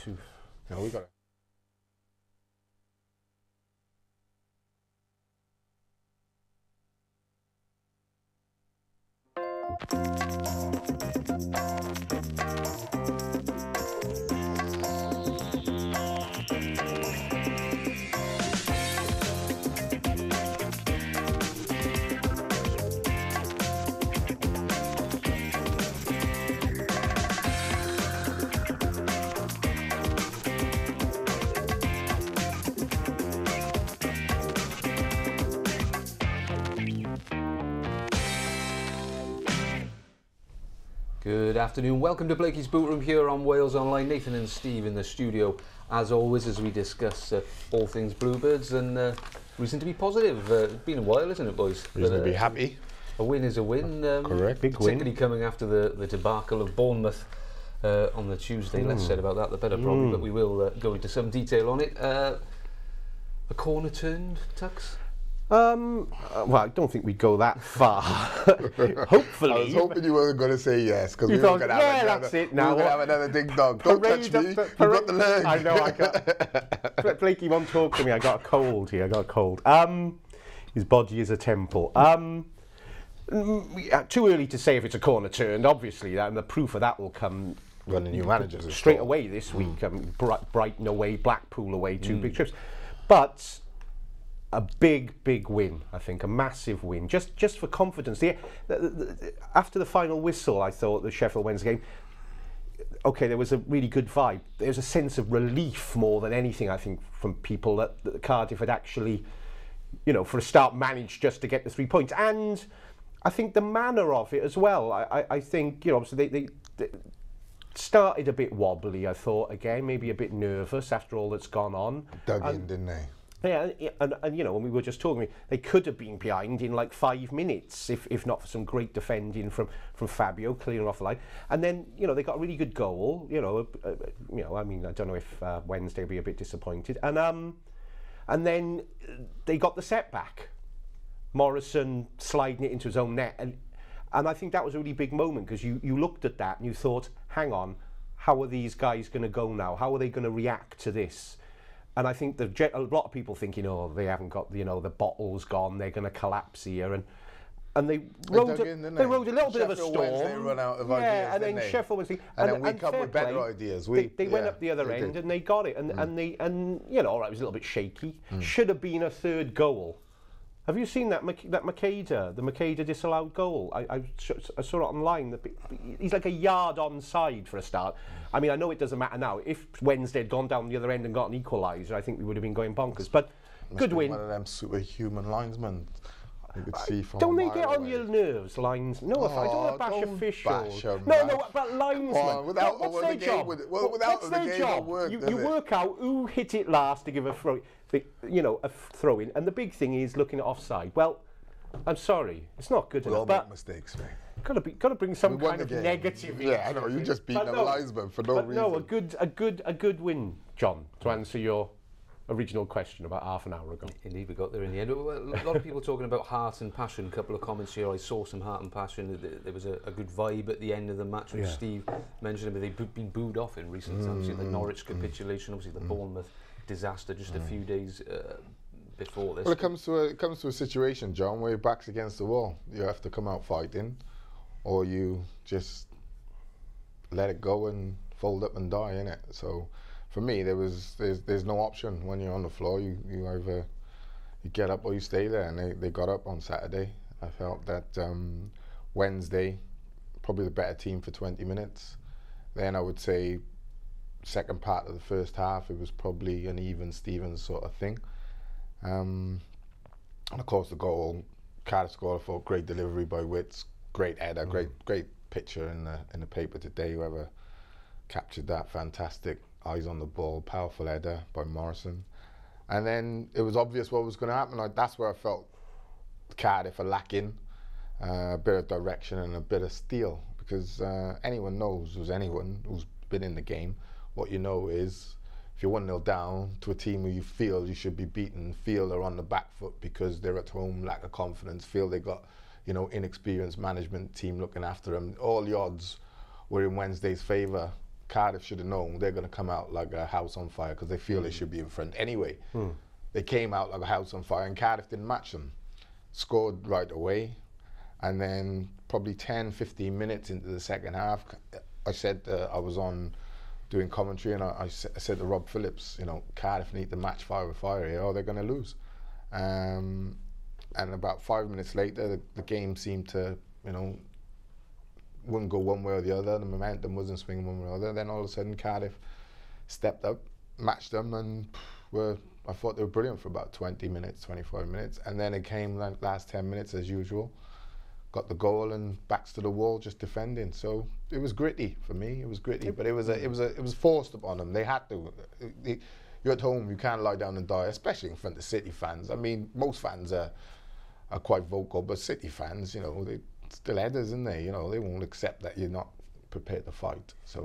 two. No, we got it. Good afternoon, welcome to Blakey's Boot Room here on Wales Online. Nathan and Steve in the studio as always as we discuss all things Bluebirds, and reason to be positive. It's been a while, isn't it, boys? Reason to be happy. A win is a win. Correct, big win. Particularly coming after the debacle of Bournemouth on the Tuesday. Less said about that the better probably, but we will go into some detail on it. A corner turned, Tux? Well, I don't think we'd go that far. Hopefully. I was hoping you weren't going to say yes, because we were going to have another ding dong. Don't touch me. You've got the leg. I know. I got. Blakey won't talk to me. I got a cold here. His body is a temple. Too early to say if it's a corner turned. Obviously, and the proof of that will come when the new managers straight away this week. Brighton away, Blackpool away, two big trips, but. A big win, I think, a massive win, just for confidence. After the final whistle, I thought the Sheffield Wednesday game, okay, there was a really good vibe. There was a sense of relief more than anything, I think, from people that Cardiff had actually, for a start, managed just to get the 3 points. And I think the manner of it as well. I think, so they started a bit wobbly, I thought, again, maybe a bit nervous after all that's gone on. Dug in, didn't they? Yeah, and when we were just talking, they could have been behind in like 5 minutes if not for some great defending from Fabio clearing off the line. And then they got a really good goal. I mean, I don't know if Wednesday will be a bit disappointed. And then they got the setback. Morrison sliding it into his own net, and I think that was a really big moment, because you looked at that and you thought, hang on, how are these guys going to go now? How are they going to react to this? And I think a lot of people thinking, they haven't got, the bottle's gone, they're going to collapse here, and they rode a little bit of a storm. Wednesday run out of ideas, and then Sheffield Wednesday, and then we come with better ideas. They went up the other end and they got it, and all right, it was a little bit shaky. Should have been a third goal. Have you seen that Makeda, the Makeda disallowed goal? I saw it online. He's like a yard onside for a start. I mean, I know it doesn't matter now. If Wednesday had gone down the other end and got an equaliser, I think we would have been going bonkers. But good win. One of them superhuman linesmen. You could see from don't they get on your nerves, lines? No, I don't want to bash officials. No, but linesmen. What's their job? What's their job? You work out who hit it last to give a throw. A throw-in, and the big thing is looking at offside. Well, I'm sorry, it's not good enough. We all make mistakes, mate. Got to bring some kind of negative. Yeah, I know. You just beat the linesman for no reason. No, a good win, John. To answer your original question about half an hour ago. Indeed, we got there in the end. A lot of people talking about heart and passion. A couple of comments here. I saw some heart and passion. There was a good vibe at the end of the match, which Steve mentioned. But they've been booed off in recent times. The Norwich capitulation, obviously the Bournemouth disaster just a few days before this. Well, it comes to a situation, John, where your back's against the wall. You have to come out fighting, or you just let it go and fold up and die, innit? So for me, there's no option when you're on the floor. You either you get up or you stay there, and they got up on Saturday. I felt that Wednesday, probably the better team for 20 minutes. Then I would say second part of the first half, it was probably an even Stevens sort of thing. And of course the goal, Cardiff scored for great delivery by Witts, great header, great picture in the paper today, whoever captured that, fantastic, eyes on the ball, powerful header by Morrison. And then it was obvious what was going to happen. That's where I felt Cardiff are lacking a bit of direction and a bit of steel, because anyone knows, anyone who's been in the game, what you know is if you're 1-0 down to a team who you feel you should be beaten, feel they're on the back foot because they're at home, lack of confidence, feel they got, inexperienced management team looking after them, all the odds were in Wednesday's favour. Cardiff should have known they're going to come out like a house on fire because they feel they should be in front anyway. They came out like a house on fire, and Cardiff didn't match them. Scored right away, and then probably 10-15 minutes into the second half, I said I was on doing commentary, and I said to Rob Phillips, you know, Cardiff need to match fire with fire here, or they're going to lose. And about 5 minutes later, the game seemed to, you know, wouldn't go one way or the other. The momentum wasn't swinging one way or the other. Then all of a sudden, Cardiff stepped up, matched them, and I thought they were brilliant for about 20 minutes, 25 minutes. And then it came like last 10 minutes as usual. Got the goal and backs to the wall, just defending. So it was gritty for me. It was gritty, but it was forced upon them. They had to. You're at home, you can't lie down and die, especially in front of City fans. I mean, most fans are quite vocal, but City fans, you know, they still headers, isn't they? You know, they won't accept that you're not prepared to fight. So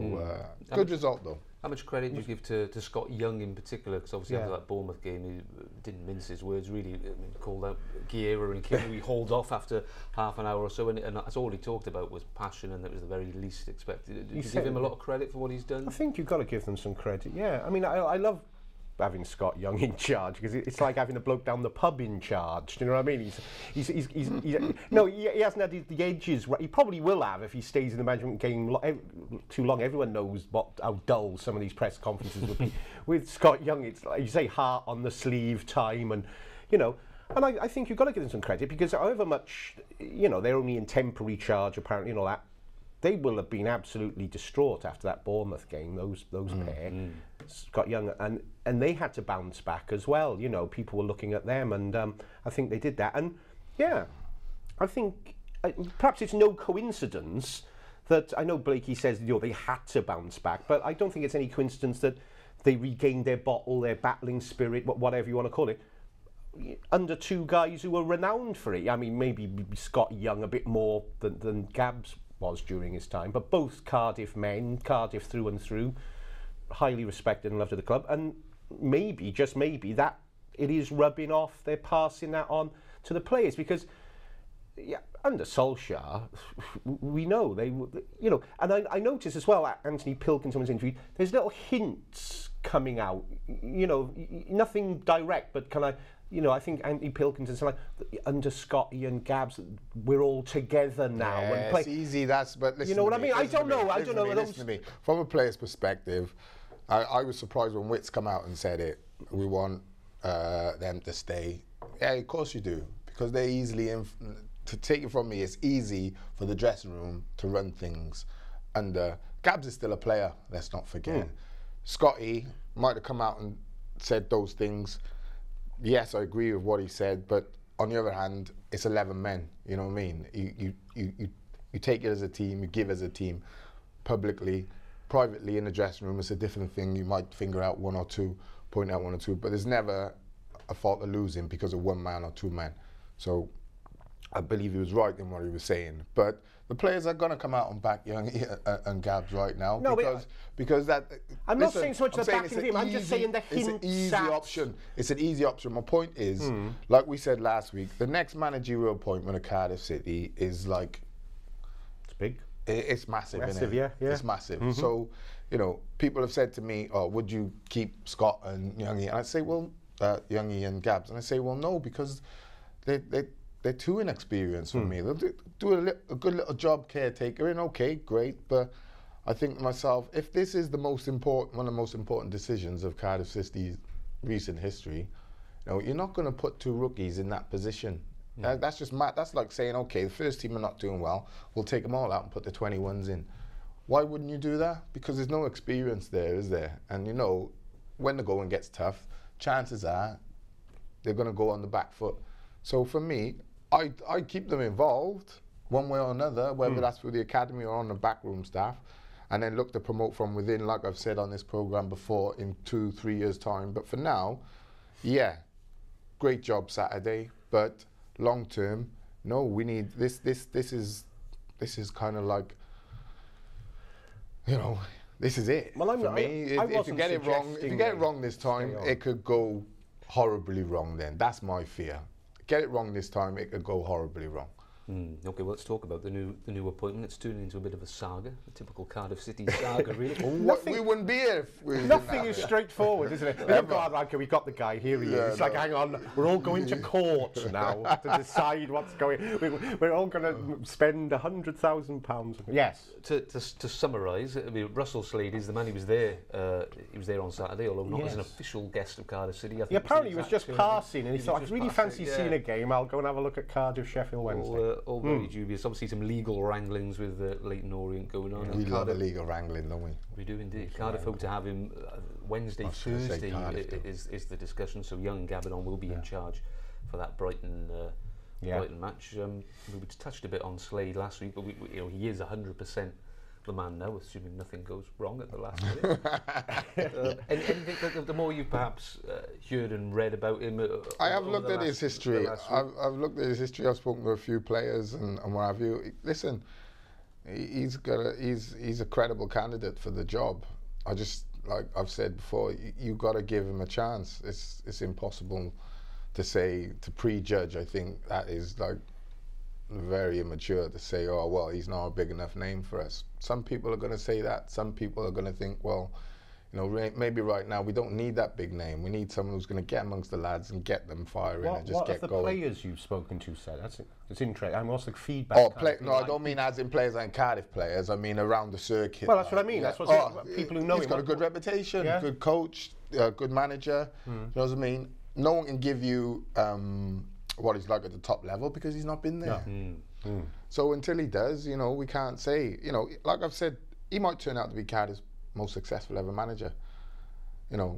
good result though. How much credit do you give to Scott Young in particular? Because obviously after that Bournemouth game, he didn't mince his words really. I mean, called out Guerra and Kim. hauled off after half an hour or so, and that's all he talked about was passion, and that was the very least expected. Did you give him a lot of credit for what he's done? I think you've got to give them some credit. Yeah, I mean, I love having Scott Young in charge because it's like having a bloke down the pub in charge. Do you know what I mean? He hasn't had the edges. He probably will have if he stays in the management game too long. Everyone knows how dull some of these press conferences would be. With Scott Young, it's like you say, heart on the sleeve time, and you know. And I think you've got to give them some credit because however much, you know, they're only in temporary charge apparently, and all that. They will have been absolutely distraught after that Bournemouth game, those pair, Scott Young, and they had to bounce back as well. You know, people were looking at them, and I think they did that. And yeah, I think perhaps it's no coincidence that, I know Blakey says, you know, they had to bounce back, but I don't think it's any coincidence that they regained their bottle, their battling spirit, whatever you want to call it, under two guys who were renowned for it. I mean, maybe Scott Young a bit more than Gabbs was during his time, but both Cardiff men, Cardiff through and through, highly respected and loved at the club, and maybe, just maybe, that it is rubbing off, they're passing that on to the players, because under Solskjaer, we know they, you know, and I noticed as well at Anthony Pilkington's interview, there's little hints coming out, you know, nothing direct, but you know, I think Anthony Pilkington said, like, under Scotty and Gabbs, we're all together now. Yeah, and it's easy, but listen, you know what I mean? I don't know. Listen to me. From a player's perspective, I was surprised when Wits come out and said it. We want them to stay. Yeah, of course you do, because they're easily, to take it from me, it's easy for the dressing room to run things under. Gabbs is still a player, let's not forget. Scotty might have come out and said those things. Yes, I agree with what he said, but on the other hand, it's 11 men. You know what I mean? You take it as a team, you give as a team, publicly, privately in the dressing room. It's a different thing. You might finger out one or two, point out one or two, but there's never a fault of losing because of one man or two men. So I believe he was right in what he was saying, but the players are going to come out and back Young and Gabbs right now, because that. I'm not saying so much the backing of him. I'm just saying the hints. It's an easy option. It's an easy option. My point is, like we said last week, the next managerial appointment at Cardiff City is like. It's big. It's massive. Massive, isn't it? Yeah. It's massive. So, you know, people have said to me, "Oh, would you keep Scott and Youngie?" And I say, "Well, Youngie and Gabbs," and I say, "Well, no, because they're too inexperienced for me. They'll do a good little job caretaker, and okay, great, but I think to myself, if this is one of the most important decisions of Cardiff City's recent history, you know, you're not going to put two rookies in that position. That's just mad. That's like saying, okay, the first team are not doing well, we'll take them all out and put the 21s in. Why wouldn't you do that? Because there's no experience there, is there? And you know, when the going gets tough, chances are they're going to go on the back foot. So for me, I keep them involved one way or another, whether that's through the academy or on the backroom staff, and then look to promote from within, like I've said on this program before, in 2-3 years' time. But for now, yeah, great job Saturday, but long term, no, we need this. This is kind of like, you know, this is it. Well, for me, if you get it wrong this time, it could go horribly wrong. Then that's my fear. Get it wrong this time, it could go horribly wrong. Okay, well, let's talk about the new appointment. It's turning into a bit of a saga, a typical Cardiff City saga, really. We wouldn't be here if we Nothing is straightforward, isn't it? We've got the guy, here he is. It's like, hang on, we're all going to court now to decide what's going. We're all going to spend £100,000. Yes. To summarise, I mean, Russell Slade is the man. He was there. He was there on Saturday, although not as an official guest of Cardiff City. I think apparently he was just passing, and he thought, I really fancy seeing a game. I'll go and have a look at Cardiff Sheffield Wednesday. All very dubious. Obviously, some legal wranglings with Leighton Orient going on. We love a legal wrangling, don't we? We do indeed. Cardiff hope to have him Wednesday, Thursday is the discussion. So Young and Gabbidon will be in charge for that Brighton match. We touched a bit on Slade last week, but he is 100% the man now, assuming nothing goes wrong at the last minute. Anything the more you've perhaps heard and read about him? I have looked at his history. I've looked at his history. I've spoken to a few players and what have you. Listen, he's a credible candidate for the job. I just, like I've said before, you got to give him a chance. It's impossible to prejudge. I think that is like very immature to say, oh well, he's not a big enough name for us. Some people are going to say that. Some people are going to think, well, maybe right now we don't need that big name. We need someone who's going to get amongst the lads and get them firing and just get going. What have the players you've spoken to said? It's interesting. I'm also feedback. I don't mean as in players and Cardiff players. I mean around the circuit. Well, that's what I mean. That's what people who know him. He's got a good reputation, good coach, good manager. You know what I mean? No one can give you what he's like at the top level because he's not been there. So until he does, we can't say. Like I've said, he might turn out to be Cardiff's most successful ever manager.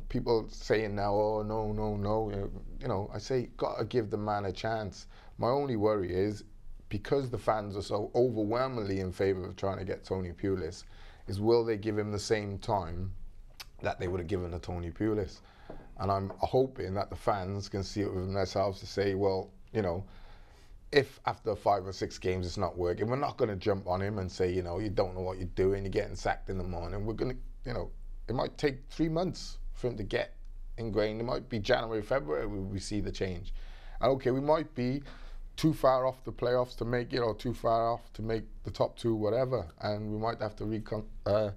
People saying now, oh no. I say, gotta give the man a chance. My only worry is because the fans are so overwhelmingly in favour of trying to get Tony Pulis, is will they give him the same time that they would have given to Tony Pulis? And I'm hoping that the fans can see it within themselves to say, well, if after 5 or 6 games it's not working, we're not going to jump on him and say, you don't know what you're doing, you're getting sacked in the morning. We're going to, it might take 3 months for him to get ingrained. It might be January, February we see the change. And okay, we might be too far off the playoffs to make it, or too far off to make the top 2, whatever, and we might have to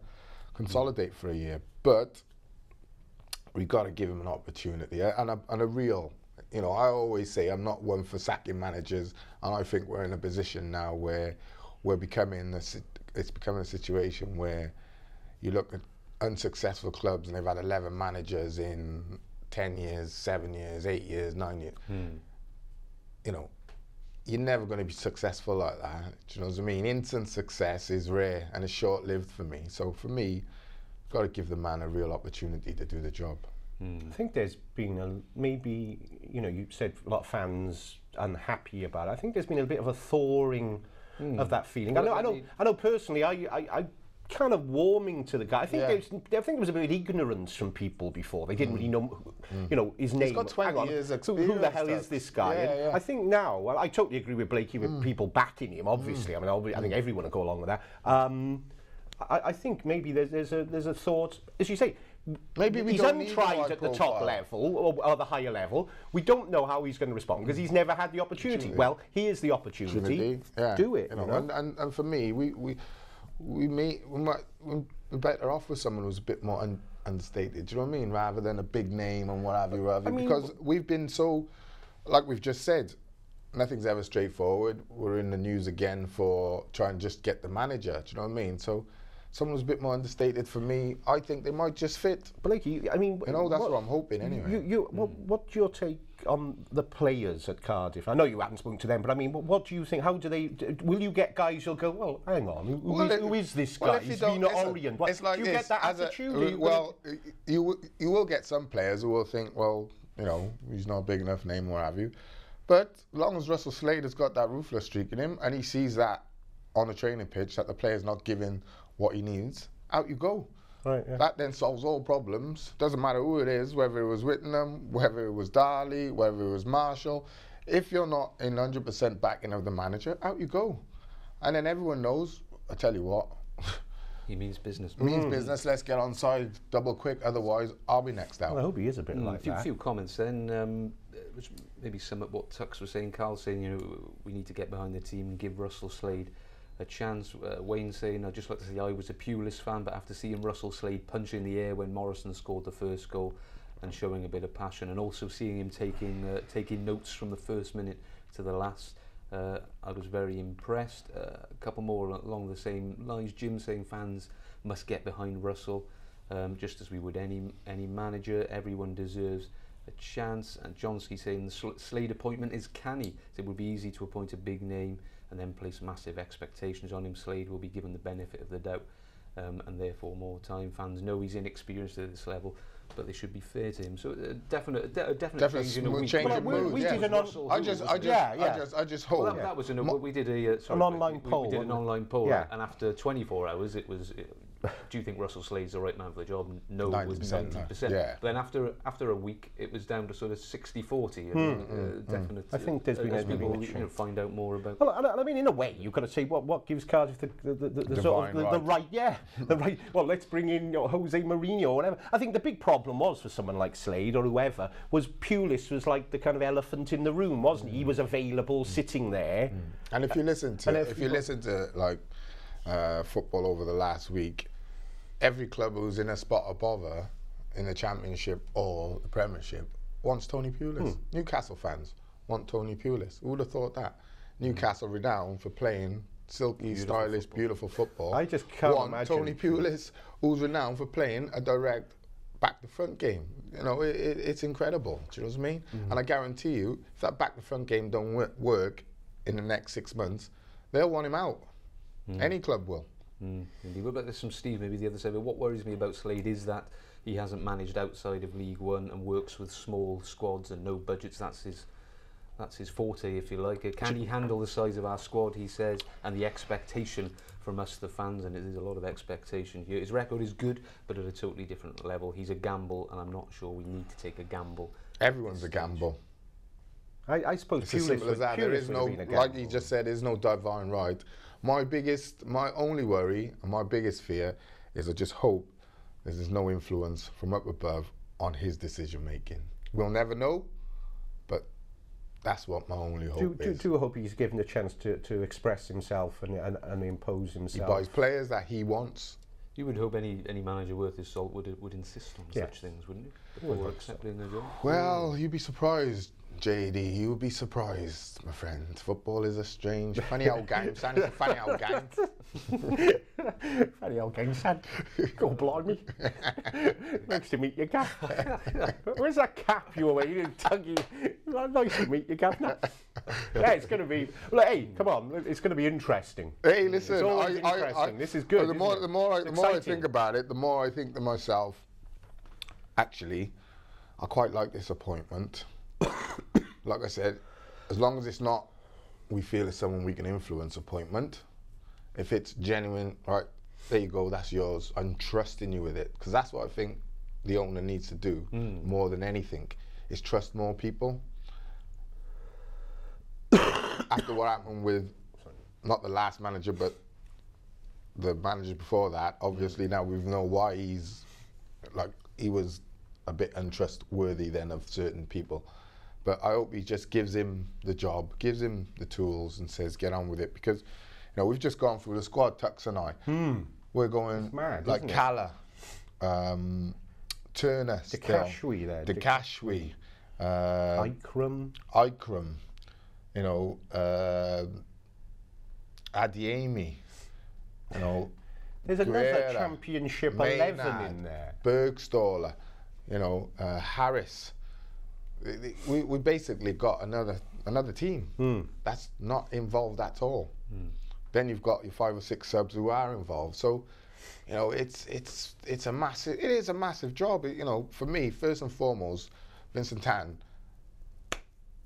consolidate for a year. But we've got to give him an opportunity and a real. I always say I'm not one for sacking managers, and I think we're in a position now where it's becoming a situation where you look at unsuccessful clubs and they've had 11 managers in 10 years, 7 years, 8 years, 9 years. You're never going to be successful like that. Do you know what I mean? Instant success is rare and it's short-lived for me. So for me, got to give the man a real opportunity to do the job. I think there's been maybe, you said a lot of fans unhappy about it. I think there's been a bit of a thawing of that feeling. I know personally, I kind of warming to the guy. I think there was a bit of ignorance from people before. They didn't really know, his name. He's got 20 years experience. Who the hell is this guy? I think now, well, I totally agree with Blakey with people backing him. Obviously, I think everyone will go along with that. I think maybe there's a thought, as you say. Maybe he's untried at the top level or the higher level. We don't know how he's going to respond because he's never had the opportunity. Well, here's the opportunity. Do it. And for me, we're better off with someone who's a bit more understated. Do you know what I mean? Rather than a big name and what have you. Because we've been so, like we've just said, nothing's ever straightforward. We're in the news again for trying to just get the manager. Do you know what I mean? So someone who's a bit more understated for me, I think they might just fit. Blakey, that's what I'm hoping anyway. What's your take on the players at Cardiff? I know you haven't spoken to them, but what do you think? How do they? Will you get guys who'll go, well, hang on, who is this guy? He's been at Orient. It's like do you get that attitude? You will get some players who will think, well, he's not a big enough name, what have you. But as long as Russell Slade has got that ruthless streak in him, and he sees that on the training pitch, that the player's not giving what he needs, out you go. Right, That then solves all problems. Doesn't matter who it is, whether it was Whittingham, whether it was Darley, whether it was Marshall. If you're not in 100% backing of the manager, out you go. And then everyone knows, I tell you what. He means business. Business, let's get on side double quick, otherwise I'll be next out. Well, I hope he is a bit like that. A few comments then. which maybe sum up what Tux was saying. Carl saying, we need to get behind the team and give Russell Slade a chance. Wayne saying, I'd just like to say I was a Pulis fan, but after seeing Russell Slade punch in the air when Morrison scored the first goal and showing a bit of passion, and also seeing him taking notes from the first minute to the last, I was very impressed. A couple more along the same lines. Jim saying fans must get behind Russell, just as we would any manager. Everyone deserves a chance. And Johnsky saying the Slade appointment is canny. It would be easy to appoint a big name and then place massive expectations on him. Slade will be given the benefit of the doubt, and therefore more time. Fans know he's inexperienced at this level, but they should be fair to him. So a definite change in a week. We did an I just hope. Well, that was we did an online poll. We did an online poll, yeah. and after 24 hours, it was. Do you think Russell Slade's the right man for the job? No, it was 90%. Yeah. Then after a week, it was down to sort of 60-40. Definite. I think there's been as people find out more about. Well, I mean, in a way, you've got to say what gives Cardiff the sort of the right, the right. Well, let's bring in Jose Mourinho or whatever. I think the big problem was for someone like Slade or whoever was Pulis was like the kind of elephant in the room, wasn't he? He was available, sitting there. And if you listen to like football over the last week, every club who's in a spot of bother in the Championship or the Premiership wants Tony Pulis. Newcastle fans want Tony Pulis. Who would have thought that? Newcastle renowned for playing silky, stylish, beautiful football. I just can't imagine. Tony Pulis, who's renowned for playing a direct back-to-front game. It's incredible. Do you know what I mean? And I guarantee you, if that back-to-front game don't work in the next 6 months, they'll want him out. Any club will. Indeed. What about this from Steve, maybe the other side? But what worries me about Slade is that he hasn't managed outside of League One and works with small squads and no budgets. That's his forte, if you like. Can he handle the size of our squad, he says, and the expectation from us, the fans? And there's a lot of expectation here. His record is good, but at a totally different level. He's a gamble, and I'm not sure we need to take a gamble. Everyone's a gamble. I suppose it's as simple as that. There is no, like you just said, there's no divine right. My only worry and my biggest fear is I just hope there's no influence from up above on his decision making. We'll never know, but that's what my only hope is. Do hope he's given a chance to express himself and impose himself. He buys players that he wants. You would hope any manager worth his salt would insist on such things, wouldn't you? Before accepting a job. Well, you'd be surprised, JD. You would be surprised, my friend. Football is a strange, funny old game, son. It's a funny old game. Funny old game, son. Go blimey. Nice to meet you, Gav. Where's that cap you were wearing, Tuggy? Nice to meet you, Gav. Yeah, it's going to be. Well, hey, come on, it's going to be interesting. Hey, listen, it's always interesting. This is good. The more I think about it, the more I think to myself, actually, I quite like this appointment. Like I said, as long as it's not, we feel it's someone we can influence appointment. If it's genuine, right, there you go, that's yours. I'm trusting you with it. Because that's what I think the owner needs to do more than anything, is trust more people. After what happened with, not the last manager, but the manager before that, obviously now we know why he was a bit untrustworthy then of certain people. But I hope he just gives him the job, gives him the tools and says, get on with it. Because, we've just gone through the squad, Tux and I. We're going mad, like Calla, Turner still. Dekashwi. Ikram. Adiemi. There's another Championship 11 in there. Bergstaller. Harris. We basically got another team that's not involved at all. Then you've got your 5 or 6 subs who are involved. So, it's a massive job. For me, first and foremost, Vincent Tan,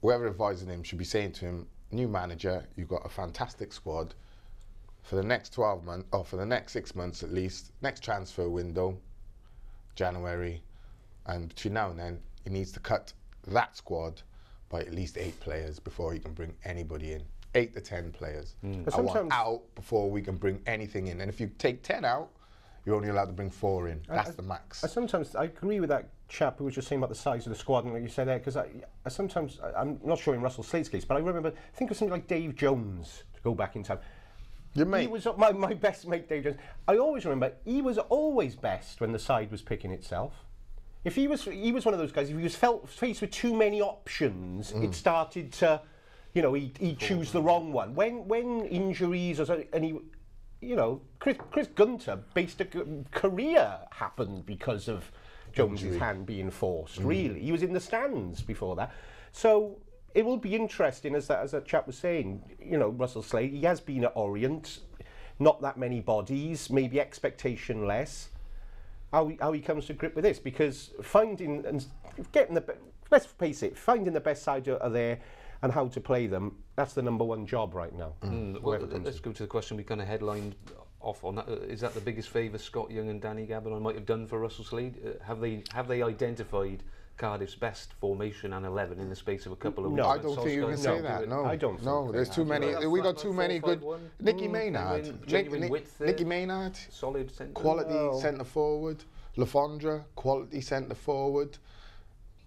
whoever advising him should be saying to him, new manager, you've got a fantastic squad for the next 12 months, or for the next 6 months at least, next transfer window, January, and between now and then, he needs to cut that squad by at least 8 players before he can bring anybody in. 8 to 10 players. I want out before we can bring anything in. And if you take 10 out, you're only allowed to bring 4 in. That's the max. I agree with that chap who was just saying about the size of the squad and what you said there, because I'm not sure in Russell Slade's case, but I remember, think of something like Dave Jones, to go back in time. Your mate? He was my best mate, Dave Jones. I always remember, he was always best when the side was picking itself. If he was one of those guys, if he was faced with too many options, it started to, you know, he'd choose the wrong one. When injuries, and he, you know, Chris Gunter based a career happened because of Jones's hand being forced. Really, he was in the stands before that. So it will be interesting, as that chap was saying. You know, Russell Slade, he has been at Orient, not that many bodies, maybe expectation less. How he comes to grip with this, because finding and getting let's face it, finding the best side are there and how to play them, that's the #1 job right now. Well, let's go to the question we kind of headlined off on. That. Is that the biggest favour Scott Young and Danny Gabbidon might have done for Russell Slade? Have they identified Cardiff's best formation and 11 in the space of a couple of weeks? No, I don't think you can say that. No, I don't. No, there's too many. We got too many good. Nicky Maynard, Nicky Maynard, solid centre, quality centre forward. Lafondra, quality centre forward.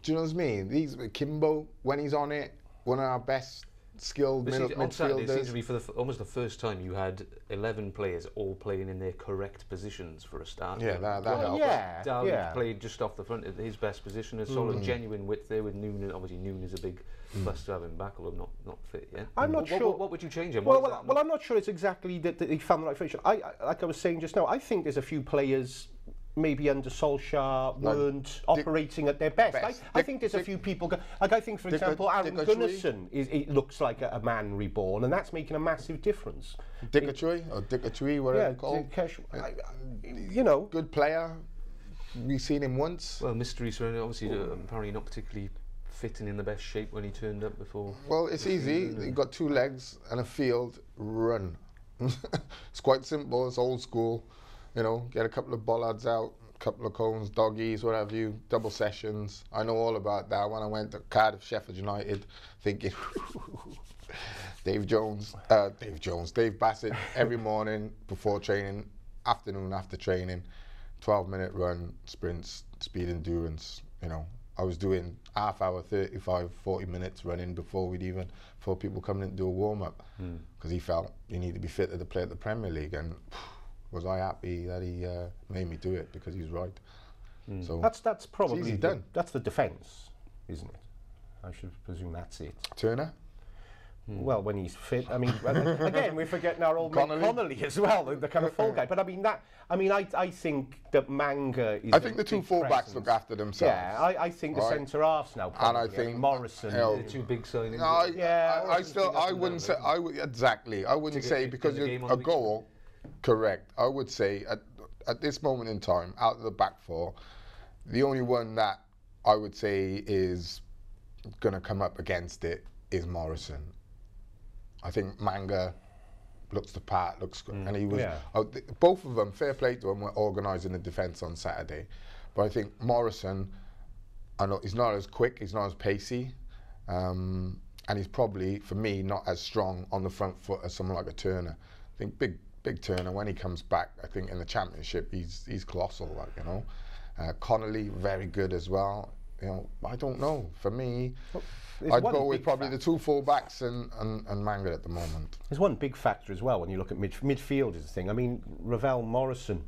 Do you know what I mean? These Kimbo, when he's on it, one of our best skilled midfielders. On Saturday, it seems to be for almost the first time you had 11 players all playing in their correct positions for a start. Yeah, that helps. Darwin played just off the front at his best position, a solid, genuine width there with Noon. Obviously, Noon is a big plus to have him back, although not fit yet. I'm not sure. What would you change him? Well, I'm not sure it's exactly that he found the right formation. Like I was saying just now, I think there's a few players maybe under Solskjaer weren't operating at their best. I think there's a few people, like I think for example Aaron Gunnarsson it looks like a man reborn, and that's making a massive difference. Dickatry, whatever you call him. You know, good player. We've seen him once. Well, mystery surrounding, obviously apparently not particularly fitting in the best shape when he turned up before. Well, it's easy. You've got 2 legs and a field, run. It's quite simple, it's old school. You know, get a couple of bollards out, a couple of cones, doggies, what have you, double sessions. I know all about that. When I went to Cardiff, Sheffield United, thinking, Dave Bassett, every morning before training, afternoon after training, 12-minute run, sprints, speed endurance. You know, I was doing half hour, 35, 40 minutes running before people coming in to do a warm-up, because he felt you need to be fit to play at the Premier League, and was I happy that he made me do it, because he's right. So that's probably easy done. That's the defence, isn't it? I should presume that's it. Turner? Well, when he's fit. I mean, again, we're forgetting our old mate Connolly as well, the kind of full guy. But I think that Manga is. I think the 2 full-backs look after themselves. Yeah, I think the centre halves now. Probably, and I think Morrison. The 2 big signings. No, I wouldn't say. Exactly. I wouldn't say because a goal. Correct. I would say at this moment in time, out of the back 4, the only one that I would say is going to come up against it is Morrison. I think Manga looks the part, looks good, and he was. Both of them, fair play to them, were organising the defence on Saturday, but I think Morrison, I know he's not as quick, he's not as pacey, and he's probably, for me, not as strong on the front foot as someone like a Turner. I think Big Turner, when he comes back, I think in the Championship, he's colossal, like, you know. Connolly, very good as well. You know, I don't know. For me, I'd go with probably the 2 full-backs and Manga at the moment. There's one big factor as well when you look at midfield is the thing. I mean, Ravel Morrison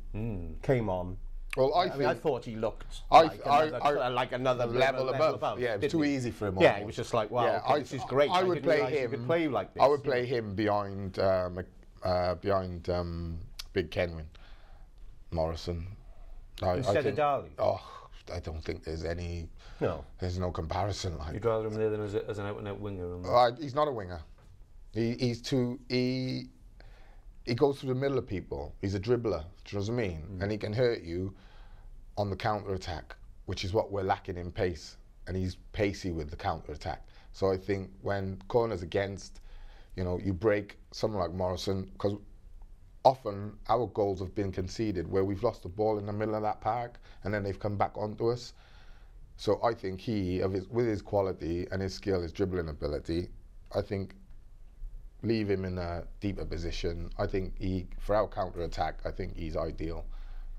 came on. Well, I thought he looked like another level above. Yeah, it was too easy for him. Yeah, he was just like, wow, okay, this is great. I would play him. Could play like this. I would play him behind Big Kenwin, Morrison. Instead of Darley? Oh, I don't think there's any. No. There's no comparison. Like. You'd rather him there than as an out-and-out winger? He's not a winger. He goes through the middle of people. He's a dribbler. Do you know what I mean? And he can hurt you on the counter-attack, which is what we're lacking in pace. And he's pacey with the counter-attack. So I think when corners against, you know, you break someone like Morrison, because often our goals have been conceded where we've lost the ball in the middle of that park and then they've come back onto us. So I think with his quality and his skill, his dribbling ability, I think leave him in a deeper position. I think for our counter-attack, I think he's ideal.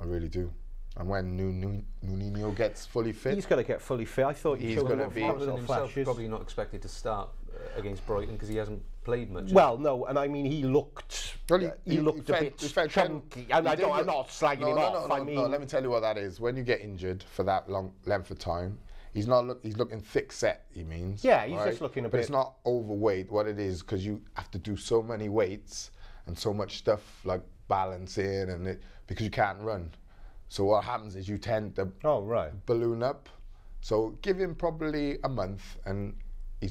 I really do. And when Nuno gets fully fit, he's got to get fully fit. I thought he's showed going to a be lot of little himself flashes. probably not expected to start against Brighton because he hasn't played much. Well, no, and I mean he looked. Well, he looked a bit chunky. And I'm not slagging him off. I mean, let me tell you what that is. When you get injured for that long length of time, he's looking thick set. He means. Yeah, he's just looking a bit. But it's not overweight. What it is, because you have to do so many weights and so much stuff like balancing and because you can't run. So what happens is you tend to balloon up. So give him probably a month, and he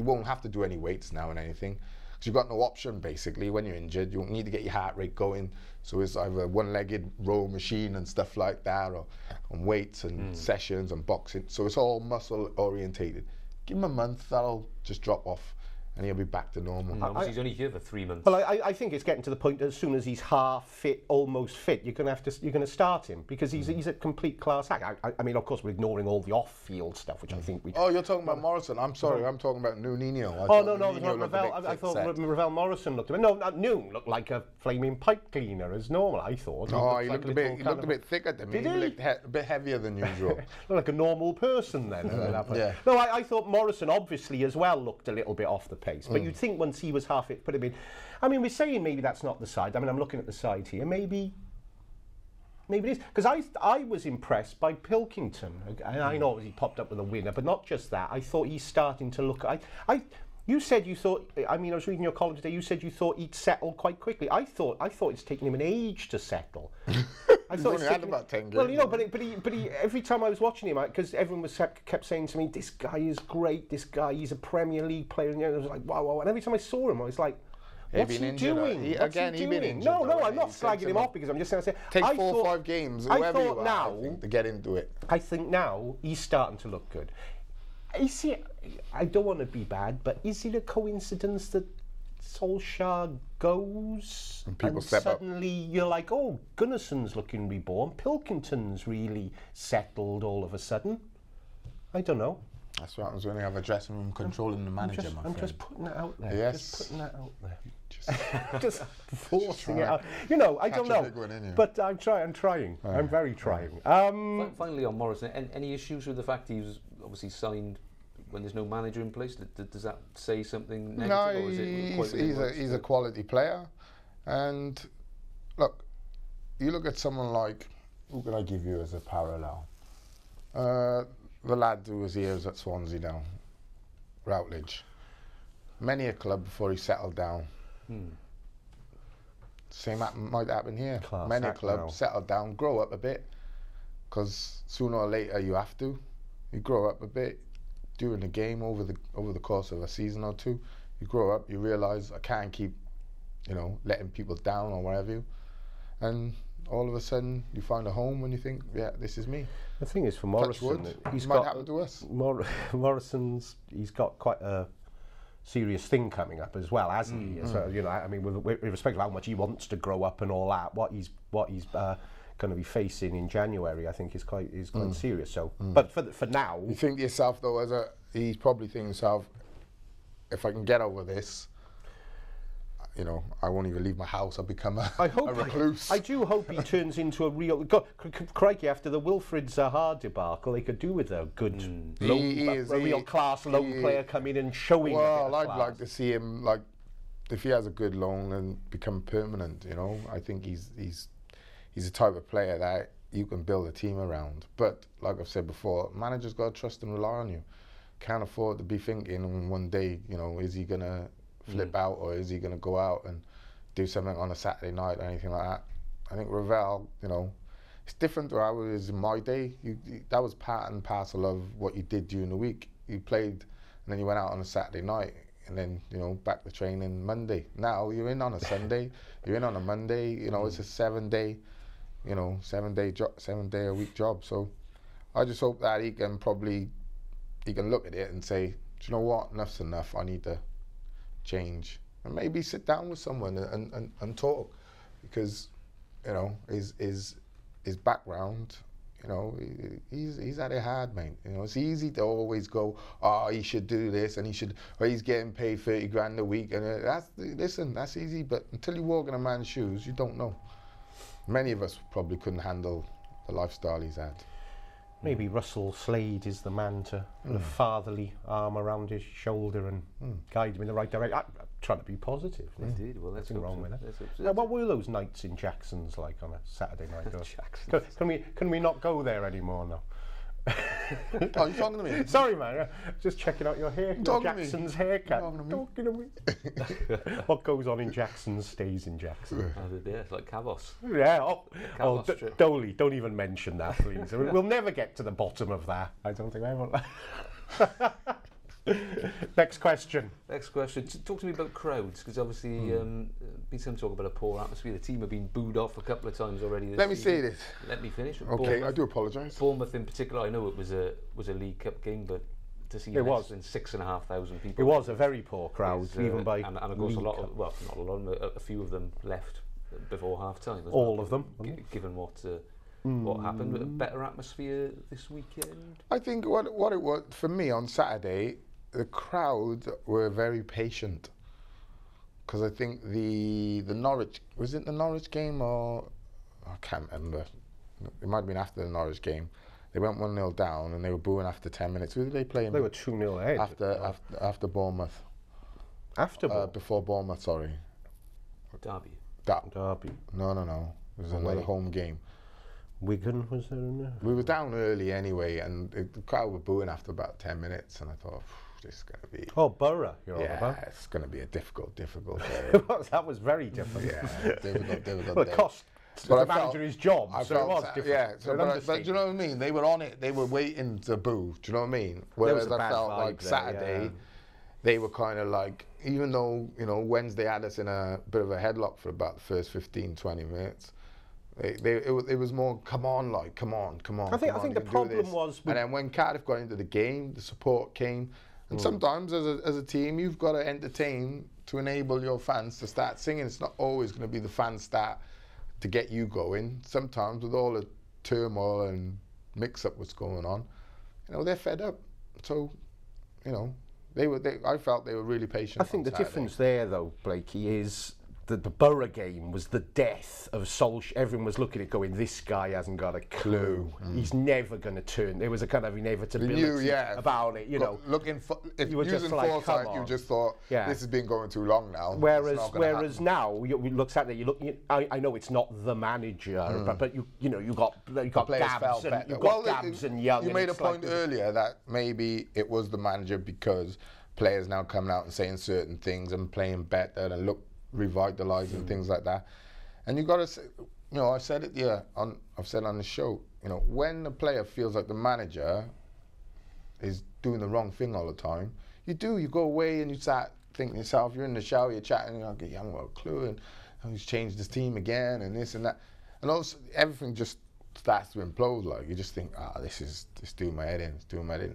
won't have to do any weights now and anything, because you've got no option basically. When you're injured, you need to get your heart rate going. So it's either one-legged row machine and stuff like that, or on weights and sessions and boxing. So it's all muscle orientated. Give him a month, that'll just drop off, and he'll be back to normal. He's only here for 3 months. Well, I think it's getting to the point as soon as he's half fit, almost fit, you're going to start him, because he's a complete class act. I mean, of course, we're ignoring all the off-field stuff, which I think we. Oh, you're talking about Morrison. I'm sorry, I'm talking about Nuno. I thought Ravel Morrison looked. No, Noon looked like a flaming pipe cleaner as normal. I thought. Oh, he looked a bit thicker than me. He looked a bit heavier than usual. Looked like a normal person then. Yeah. No, I thought Morrison obviously as well looked a little bit off the pace. But you'd think once he was half fit, put him in. I mean, we're saying maybe that's not the side. I mean, I'm looking at the side here. Maybe it is, because I was impressed by Pilkington. And I know he popped up with a winner, but not just that. I thought he's starting to look. You said you thought. I mean, I was reading your column today. You said you thought he'd settle quite quickly. I thought it's taken him an age to settle. I thought he had about 10 games. Well, you know, but he every time I was watching him, because everyone kept saying to me, "This guy is great. This guy, he's a Premier League player." And I was like, "Wow!" And every time I saw him, I was like, "What's he doing? He's been injured. No, I'm not slagging him off, because I'm just saying. Take 4 or 5 games, whoever you are, to get into it. I think now he's starting to look good. I don't want to be bad, but is it a coincidence that Solskjaer goes and suddenly you're like, oh, Gunnarsson's looking reborn, Pilkington's really settled all of a sudden? I don't know. That's what happens when you have a dressing room controlling the manager, I'm just putting it out there. Yes. Just putting that out there. Just forcing it out. You know, I don't know. But I'm trying. I'm very trying. Finally on Morrison, any issues with the fact he was obviously signed when there's no manager in place? Does that say something negative? No, or is it he's a quality player. And look, you look at someone like, who can I give you as a parallel? The lad who was here at Swansea now, Routledge. Many a club before he settled down. Same might happen here. Many a club settle down, grow up a bit, because sooner or later you have to. You grow up a bit during the game, over the course of a season or two. You grow up, you realise I can't keep, letting people down or whatever. And all of a sudden you find a home when you think, yeah, this is me. The thing is, for Morrison, might happen to us. Morrison's, he's got quite a serious thing coming up as well, hasn't he? So, I mean, with respect to how much he wants to grow up and all that, what he's going to be facing in January, I think is quite serious. So, but for now, you think to yourself though, he's probably thinking to himself, if I can get over this, I won't even leave my house. I'll become a recluse. I do hope he turns into a real. Crikey, after the Wilfried Zaha debacle, they could do with a good, real class loan player come in and showing. Well, I'd like to see him, like, if he has a good loan and become permanent. I think he's the type of player that you can build a team around. But like I've said before, managers got to trust and rely on you. Can't afford to be thinking one day, is he gonna flip out, or is he going to go out and do something on a Saturday night or anything like that? I think Ravel, it's different to how it was in my day. That was part and parcel of what you did during the week. You played and then you went out on a Saturday night and then, back to training Monday. Now you're in on a Sunday, you're in on a Monday, it's a 7-day, 7 day a week job. So I just hope that he can look at it and say, do you know what, enough's enough, I need to change, and maybe sit down with someone and talk, because his background, he's had it hard, mate. It's easy to always go, he should do this and he's getting paid 30 grand a week, and that's easy, but until you walk in a man's shoes, you don't know. Many of us probably couldn't handle the lifestyle he's had. Maybe Russell Slade is the man to put a fatherly arm around his shoulder and guide him in the right direction. I'm trying to be positive. Indeed, well, that's nothing wrong with it. That's Now, what were those nights in Jackson's like on a Saturday night? Can we not go there anymore now? Oh, you talking to me? Sorry, man. Just checking out your hair. Jackson's haircut. Talking to me? What goes on in Jackson stays in Jackson. yeah, it's like Cavos. Yeah. Dolly, don't even mention that, please. We'll never get to the bottom of that. I don't think I will. Next question. Talk to me about crowds, because obviously been some talk about a poor atmosphere. The team have been booed off a couple of times already. Let me say this. Let me finish. Okay, I do apologise. Bournemouth in particular, I know it was a League Cup game, but to see less than 6,500 people. It was a very poor crowd, even by and of course not a lot of them, a few of them left before half time. All of them. Given what happened, a better atmosphere this weekend. I think what it was for me on Saturday, the crowd were very patient, because I think the Norwich, was it the Norwich game, or I can't remember, it might have been after the Norwich game. They went 1-0 down and they were booing after 10 minutes. Who did they play? They were 2-0 ahead. After Bournemouth. Before Bournemouth, sorry. Derby. Derby. No. It was another home game. Wigan was there in there? We were down early anyway, and the crowd were booing after about 10 minutes, and I thought, this is going to be... Oh, Borough, you're on about? Yeah, it's going to be a difficult game. That was very difficult. Yeah, difficult. Well, it cost the manager his job, so it was difficult. Yeah, but do you know what I mean? They were on it, they were waiting to boo, do you know what I mean? Whereas I felt like Saturday, they were kind of like, even though, Wednesday had us in a bit of a headlock for about the first 15, 20 minutes, it was more, come on. I think the problem was... And then when Cardiff got into the game, the support came. And sometimes as a team, you've got to entertain to enable your fans to start singing. It's not always going to be the fans start to get you going. Sometimes with all the turmoil and mix-up what's going on, they're fed up. So, I felt they were really patient. I think the difference there, though, Blakey, is that the Borough game was the death of Solskjaer. Everyone was looking at going, this guy hasn't got a clue. He's never going to turn. There was a kind of inevitability about it, Looking for, if you were using just like, foresight, you just thought, this has been going too long now. Whereas now, we look at it, I know it's not the manager, but you got Gabbs and Young. You made a point earlier that maybe it was the manager because players now coming out and saying certain things and playing better and look revitalised and things like that. And you got to say, I've said it I've said on the show, when the player feels like the manager is doing the wrong thing all the time, you go away and you start thinking to yourself, you're in the shower, you're chatting, and you haven't got a clue, and he's changed his team again, and this and that. And also, everything just starts to implode. Like, you just think, this is doing my head in,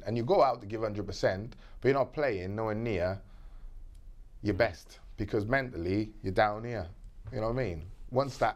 And you go out to give 100%, but you're not playing nowhere near your best, because mentally you're down here. You know what I mean? Once the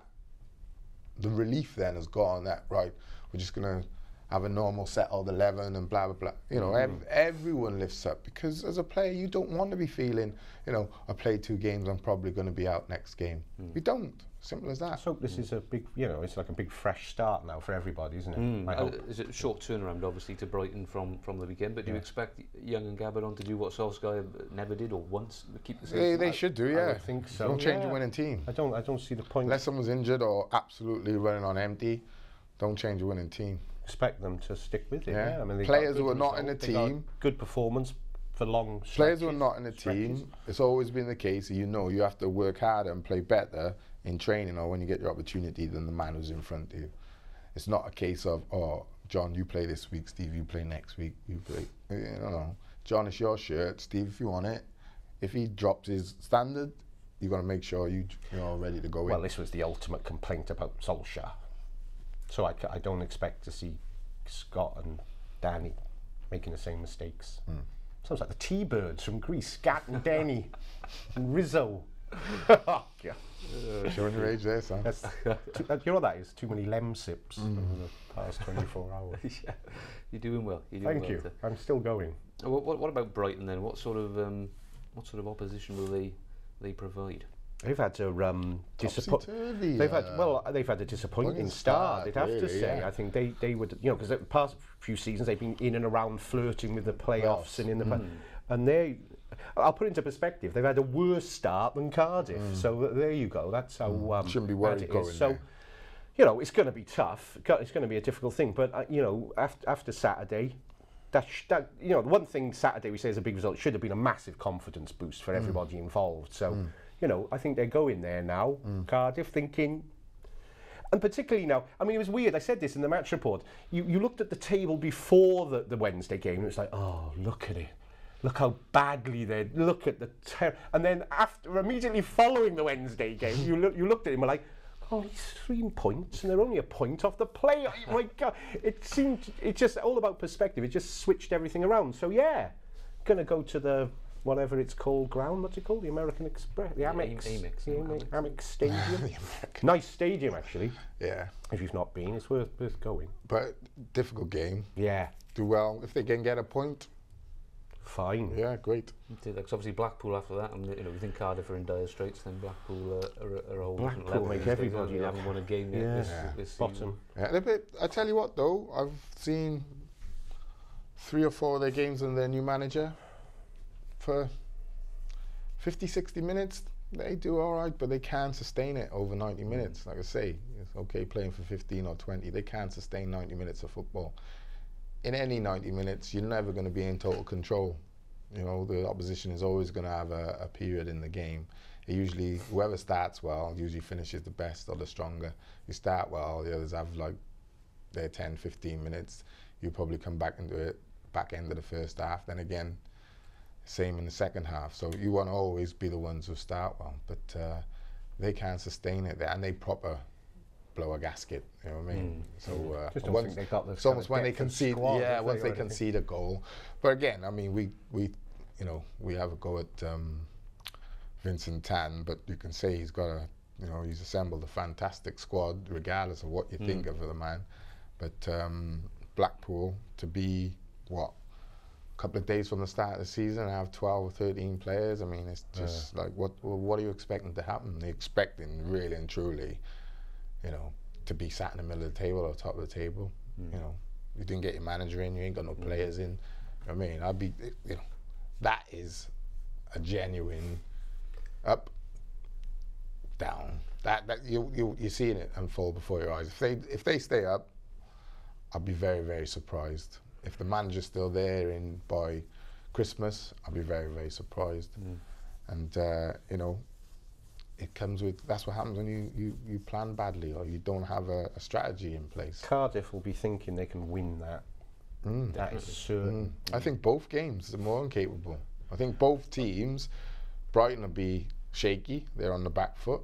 relief then has gone, that right, we're just gonna have a normal settled 11 and blah blah blah. Everyone lifts up, because as a player you don't want to be feeling, I played 2 games, I'm probably going to be out next game. You don't. Simple as that. I hope this is a big, it's like a big fresh start now for everybody, isn't it? Is it a short turnaround, obviously, to Brighton from the weekend? But do you expect Young and Gabbidon to do what Solskjaer never did, or once keep the same? They should do, yeah. I think so. Don't change a winning team. I don't see the point. Unless someone's injured or absolutely running on empty, don't change a winning team. Expect them to stick with it. Yeah. I mean, players who are not in the team, good performance for long stretches. Players who are not in the team, it's always been the case. You have to work harder and play better in training, or when you get your opportunity, than the man who's in front of you. It's not a case of, John, you play this week, Steve, you play next week, you play. John, it's your shirt, Steve, if you want it. If he drops his standard, you've got to make sure you're ready to go in. Well, this was the ultimate complaint about Solskjaer. So I don't expect to see Scott and Danny making the same mistakes. Sounds like the T-Birds from Greece, Scat and Denny and Rizzo. Yeah. Showing your age there, son. You know what that is? Too many lem sips over the past 24 hours. Yeah. You're doing well. Thank you. I'm still going. What about Brighton then? What sort of opposition will they provide? They've had a Topsy-turvy, they've had a disappointing start. They'd have to say. Yeah. I think they would, you know, because the past few seasons they've been in and around flirting with the playoffs and in the and they. I'll put it into perspective. They've had a worse start than Cardiff, so there you go. That's how shouldn't be worried going so, there. you know, it's going to be tough. It's going to be a difficult thing. But you know, after Saturday, that you know, the one thing Saturday we say is a big result. It should have been a massive confidence boost for everybody involved. So, you know, I think they're going there now. Cardiff thinking. And particularly now, I mean, it was weird. I said this in the match report. You looked at the table before the Wednesday game, and it was like, oh, look at it. Look how badly they look at the and then immediately following the Wednesday game, you looked at him and were like, oh, he's 3 points and they're only a point off the play. Oh my God, it's just all about perspective. It just switched everything around. So yeah, gonna go to the whatever it's called ground. What's it called? The American Express, the Amex Stadium. Nice stadium actually. Yeah. If you've not been, it's worth going. But difficult game. Yeah. Do well if they can get a point. Fine. Yeah, great. Because obviously Blackpool after that, and you know, we think Cardiff are in dire straits. Then Blackpool are a whole Blackpool level. make everybody They haven't won a game yet this bottom. season. Yeah, I tell you what though, I've seen 3 or 4 of their games under their new manager for 50, 60 minutes. They do all right, but they can't sustain it over 90 minutes. Like I say, it's okay playing for 15 or 20. They can't sustain 90 minutes of football. In any 90 minutes, you're never going to be in total control. You know, the opposition is always going to have a period in the game. It usually, whoever starts well, usually finishes the best or the stronger. You start well, the others have like their 10, 15 minutes. You probably come back into it, back end of the first half. Then again, same in the second half. So you want to always be the ones who start well, but they can't sustain it there, and they proper blow a gasket, you know what I mean? So once they got it's almost when they concede, once they concede a goal. But again, I mean, we you know, we have a go at Vincent Tan, but you can say he's got he's assembled a fantastic squad, regardless of what you think of the man. But Blackpool, to be a couple of days from the start of the season, and have 12 or 13 players. I mean, it's just like what are you expecting to happen? They're expecting really and truly, you know, to be sat in the middle of the table or top of the table. You know, you didn't get your manager in, you ain't got no players in. You know what I mean, I'd be, you know, that is a genuine up, down. That you're seeing it unfold before your eyes. If they stay up, I'd be very, very surprised. If the manager's still there by Christmas, I'll be very, very surprised. And you know, it comes with, that's what happens when you plan badly or you don't have a strategy in place. Cardiff will be thinking they can win that. That is certain. I think both games are more than capable. I think both teams, Brighton will be shaky. They're on the back foot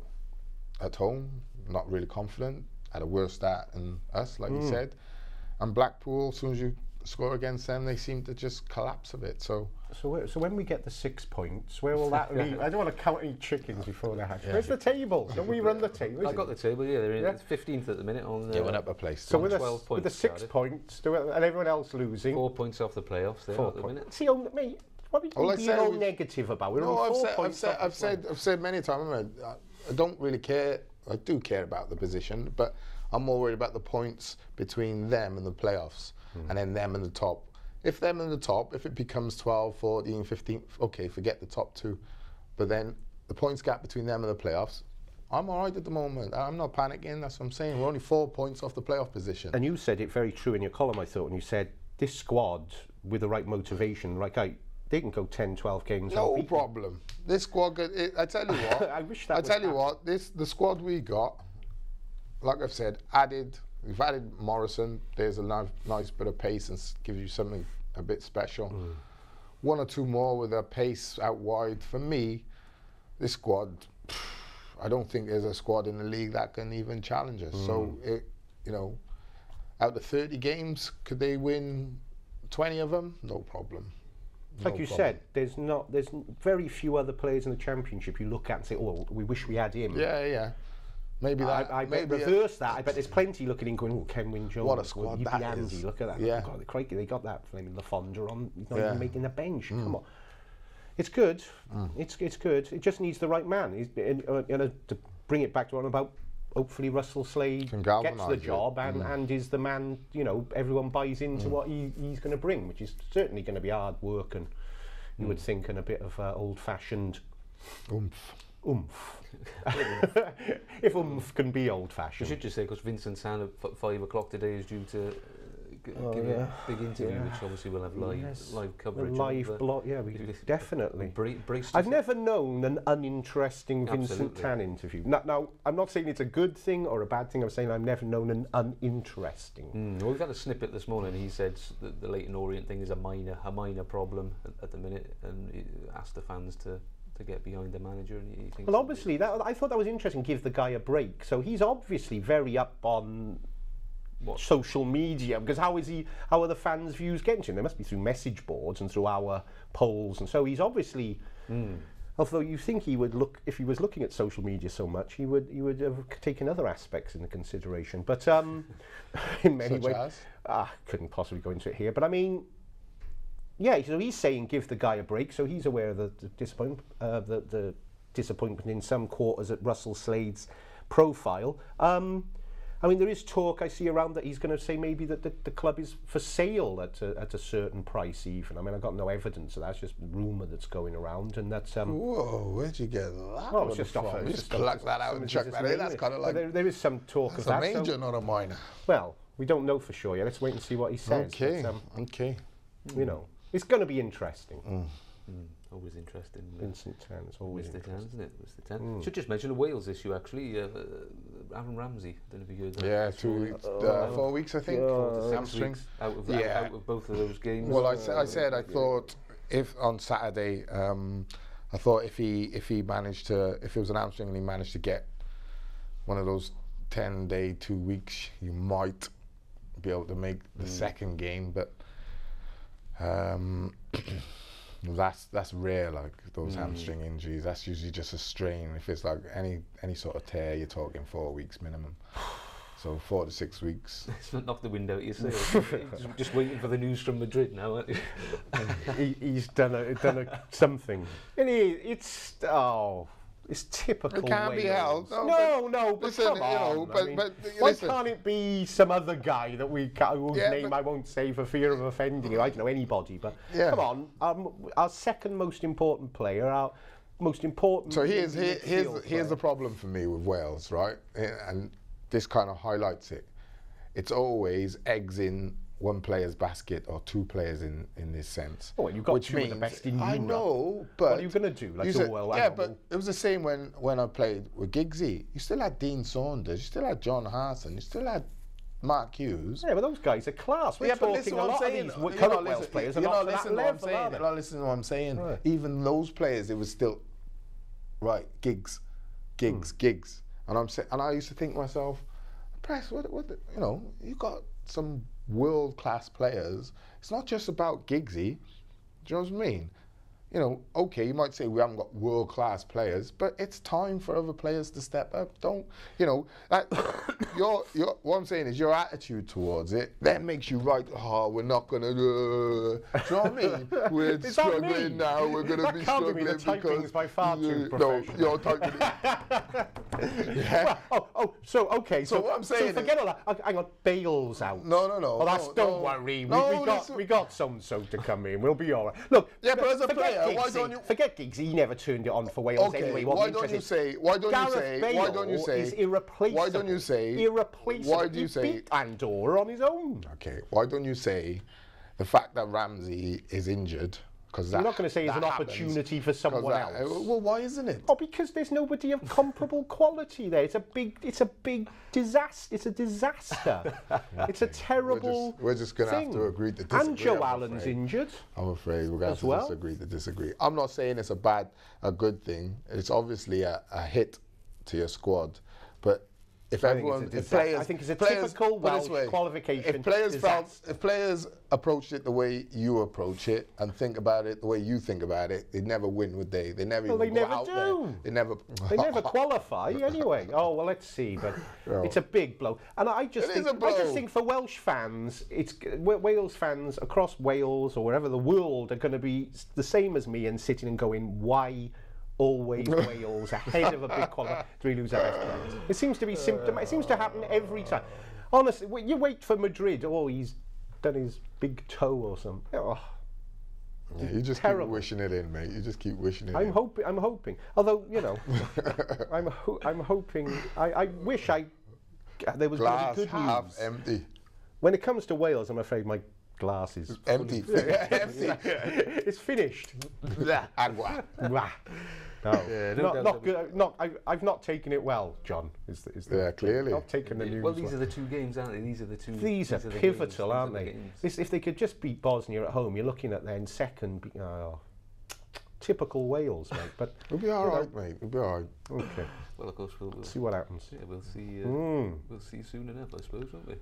at home, not really confident, had a worse start than us, like you said. And Blackpool, as soon as you score against them, they seem to just collapse a bit. So when we get the 6 points, where will that leave? I don't want to count any chickens before they hatch. Where's the table? Don't we run the table? I've got the table, yeah. They're in 15th at the minute on the... Yeah, went up a place. So with the 6 points, and everyone else losing... 4 points off the playoffs there at the minute. See, mate, what are you being all negative about? I've said many times, I don't really care. I do care about the position, but I'm more worried about the points between them and the playoffs, and then them and the top. If them and the top, if it becomes 12, 14, 15, okay, forget the top 2. But then the points gap between them and the playoffs, I'm all right at the moment. I'm not panicking, that's what I'm saying. We're only 4 points off the playoff position. And you said it very true in your column, I thought, and you said this squad, with the right motivation, they can go 10, 12 games. No problem. This squad, I tell you what. I wish that. I tell you what. The squad we got, like I've said, we've added Morrison. There's a nice bit of pace and gives you something a bit special. 1 or 2 more with a pace out wide. For me, this squad, I don't think there's a squad in the league that can even challenge us. So, you know, out of 30 games, could they win 20 of them? No problem. Like you said, there's very few other players in the Championship you look at and say, oh, we wish we had him. Yeah. Maybe that. I reverse that. I bet there's plenty looking in going, oh, Kenwyn Jones. What a squad that Andy, is. Look at that. Yeah. God, crikey, they got that flaming LaFondra on. He's not even making the bench. Come on. It's good. It's good. It just needs the right man. To bring it back to what I'm about, hopefully Russell Slade gets the job and is the man, everyone buys into what he's going to bring, which is certainly going to be hard work and you would think and a bit of old-fashioned oomph. If oomph can be old-fashioned. You should just say, because Vincent San at 5 o'clock today is due to give a big interview, which obviously we'll have live coverage. Live blog, we definitely. I've never known an uninteresting Vincent Tan interview. Now, I'm not saying it's a good thing or a bad thing. I'm saying I've never known an uninteresting. Well, we've had a snippet this morning. He said that the Leyton Orient thing is a minor problem at the minute, and he asked the fans to get behind the manager. And he thinks, well, obviously, I thought that was interesting. Give the guy a break. So he's obviously very up on social media, because how are the fans' views getting to him? They must be through message boards and through our polls, and so he's obviously although you think he would look, if he was looking at social media so much, he would have taken other aspects into consideration, but in many ways couldn't possibly go into it here, but I mean, so he's saying give the guy a break, so he's aware of the disappointment in some quarters at Russell Slade's profile. I mean, there is talk I see around that he's going to say maybe that the club is for sale at a certain price even. I mean, I've got no evidence of that. It's just rumour that's going around, and that's... Whoa, where'd you get that? Well, it's just off... Just pluck that out and chuck that in. That's kind of like... There is some talk of that. That's a major, not a minor. Well, we don't know for sure yet. Let's wait and see what he says. Okay, but, okay. It's going to be interesting. Always interesting. Vincent Tan, it's always interesting. Isn't it? Mr. Tan. Should just mention a Wales issue actually. Aaron Ramsey, don't know if you heard that. Yeah, 2 weeks, 4 weeks I think. 4 to 6 weeks out of both of those games. Well, I thought if on Saturday, I thought if he managed to, if it was an hamstring and he managed to get one of those 10-day, 2 weeks, you might be able to make the second game, but. That's rare, like those hamstring injuries. That's usually just a strain. If it's like any sort of tear, you're talking 4 weeks minimum. So 4 to 6 weeks. It's not knock the wind out of your sails. just waiting for the news from Madrid now, aren't you? He's done something. And it's typical. It can't be held. No, but listen, come on. Why can't it be some other guy that whose name I won't say for fear of offending you? I don't know anybody, but come on. Our second most important player, our most important. So here's the problem for me with Wales, right? And this kind of highlights it. It's always eggs in one player's basket or two players in this sense. Oh, and you've got two of the best in Europe. I know, but what are you going to do? But it was the same when I played with Giggsy. You still had Dean Saunders, you still had John Harson, you still had Mark Hughes. Yeah, but those guys are class. We're talking a lot of these current Wales players are not that level, are they? You're not listening to what I'm saying. Right. Even those players, it was still Giggs. And I used to think to myself, Press, you got some world-class players. It's not just about Giggsy. Do you know what I mean? Okay, you might say we haven't got world-class players, but it's time for other players to step up. Don't, what I'm saying is your attitude towards it then makes you we're not going to, do you know what I mean? We're struggling now, we're going to be struggling because... by far too professional. No, you're typing yeah. So what I'm saying forget all that. Hang on, Bale's out. No. Don't worry, we got so-and-so to come in, we'll be all right. Look, yeah, but as a player, why don't you forget Giggsy? He never turned it on for Wales anyway. Why don't you say? Why don't you say? Is irreplaceable. Why don't you say? Irreplaceable. Why do you say? He beat Andorra on his own. Okay. Why don't you say the fact that Ramsey is injured? Because you're not going to say it's an opportunity for someone else. Well, why isn't it? Oh, because there's nobody of comparable quality there. It's a big disaster. It's a disaster. Okay. It's a terrible. We're just going to have to agree to disagree. And Joe Allen's injured. I'm afraid we're going to have to disagree. I'm not saying it's a good thing. It's obviously a hit to your squad, but If I think everyone, it's a if disaster. players, I think it's a players, typical put it this Welsh way, qualification If players disaster. if players approached it the way you approach it and think about it the way you think about it, they'd never win, would they? They never. Well, they even go never out do. there. They never. They never qualify anyway. Oh well, let's see. But it's a big blow, and I just think for Welsh fans, it's Wales fans across Wales or wherever the world are going to be the same as me and sitting and going, why? Always Wales ahead of a big qualifier. Do we lose our best players? It seems to be symptomatic. It seems to happen every time. Honestly, you wait for Madrid. Oh, he's done his big toe or something. Oh, yeah, you just keep wishing it in, mate. You just keep wishing it in. I'm hoping. Although, you know, I'm hoping. I wish there was glass good half news. empty. When it comes to Wales, I'm afraid my glass is Empty. Empty. It's finished. Agua. No, Yeah, not good. I've not taken it well, John. Yeah, clearly. Not taken the news. Well, these are the two games, aren't they? These are the two. These are the pivotal, games. aren't they? If they could just beat Bosnia at home, you're looking at then second. Typical Wales, mate. But we'll be all right, mate. We'll be all right. Okay. Well, of course, we'll see what happens. Yeah, we'll see. We'll see soon enough, I suppose, won't we?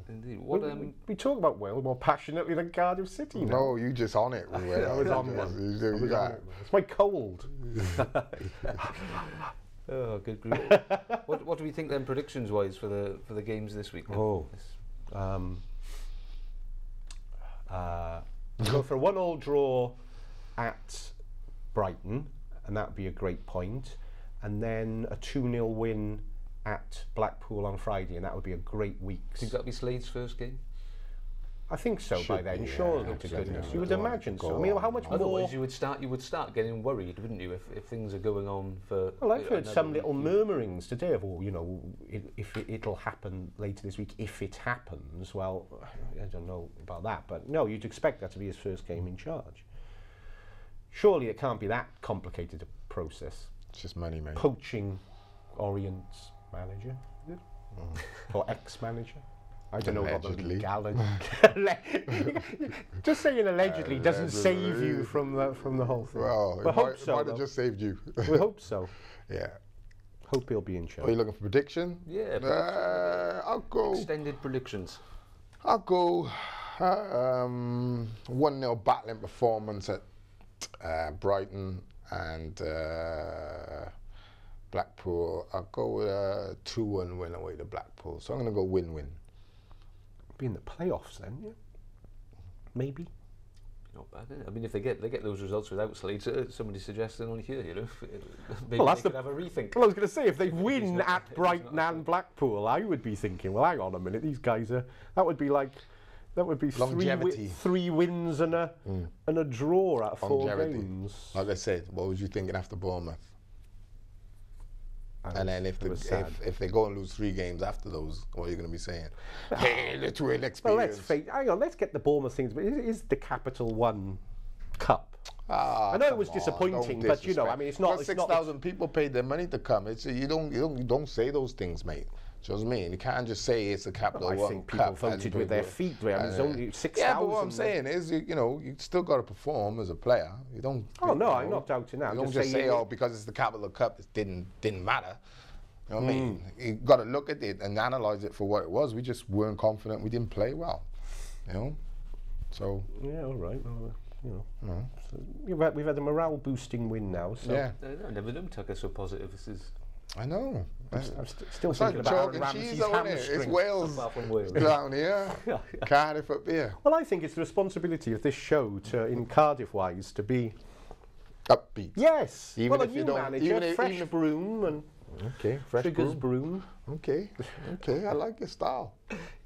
Indeed. What we talk about Wales more passionately than Cardiff City now. No, you just on it. I was on one. It's my cold. Oh, good group. What do we think then, predictions-wise, for the games this week? Then? Oh, go for a 1-1 draw at Brighton, and that would be a great point. And then a 2-0 win at Blackpool on Friday, and that would be a great week. Think that'll be Slade's first game? I think so. Should by then, surely, to goodness. You would imagine so. I mean, how much more? Otherwise, you would start getting worried, wouldn't you, if things are going on for? Well, I've heard some little murmurings today of, you know, if it'll happen later this week. If it happens, well, I don't know about that, but no, you'd expect that to be his first game in charge. Surely it can't be that complicated a process. It's just money, mate. Poaching Orient's manager, is it? Or ex-manager? I don't know what the legality. Just saying allegedly doesn't save you from the whole thing. Well, but it might have just saved you. We hope so. Yeah. Hope he'll be in charge. Are you looking for prediction? Yeah. I'll go. Extended predictions. I'll go 1-0 battling performance at Brighton and Blackpool. I'll go with a 2-1 win away to Blackpool. So I'm going to go win-win. Be in the playoffs then, yeah? Maybe. Not bad, is it? I mean, if they get those results without Slade, somebody suggesting on here, you know, maybe they could have a rethink. Well, I was going to say, if they win at Brighton and Blackpool, I would be thinking, well, hang on a minute, these guys are. That would be 3 wins and a draw at 4 games. Like I said, what was you thinking after Bournemouth? And then if they go and lose 3 games after those, what are you going to be saying? Hey, the twin experience. Well, let's get the Bournemouth things. But it is the Capital One Cup. I know it was disappointing, but you know, I mean, it's not. 6,000 people paid their money to come. It's you don't say those things, mate. Do you know what I mean? You can't just say it's a Capital One Cup. I think people voted with their feet. I mean, there's only 6,000. Yeah, but what I'm saying is, you still got to perform as a player. You don't. Oh no, I'm not doubting that. You don't just say, because it's the Capital Cup, it didn't matter. You know what I mean? You got to look at it and analyse it for what it was. We just weren't confident. We didn't play well. You know. So. Yeah. All right. Well, you know. So we've had a morale boosting win now. So. Yeah. I never knew Tucker so positive. This is. I know. I'm still thinking about Aaron Ramsey's hamstring. It's Wales down here, Cardiff up here. Well, I think it's the responsibility of this show in Cardiff-wise to be upbeat. Yes. Even if a new manager, fresh broom and fresh triggers broom. Okay, I like your style.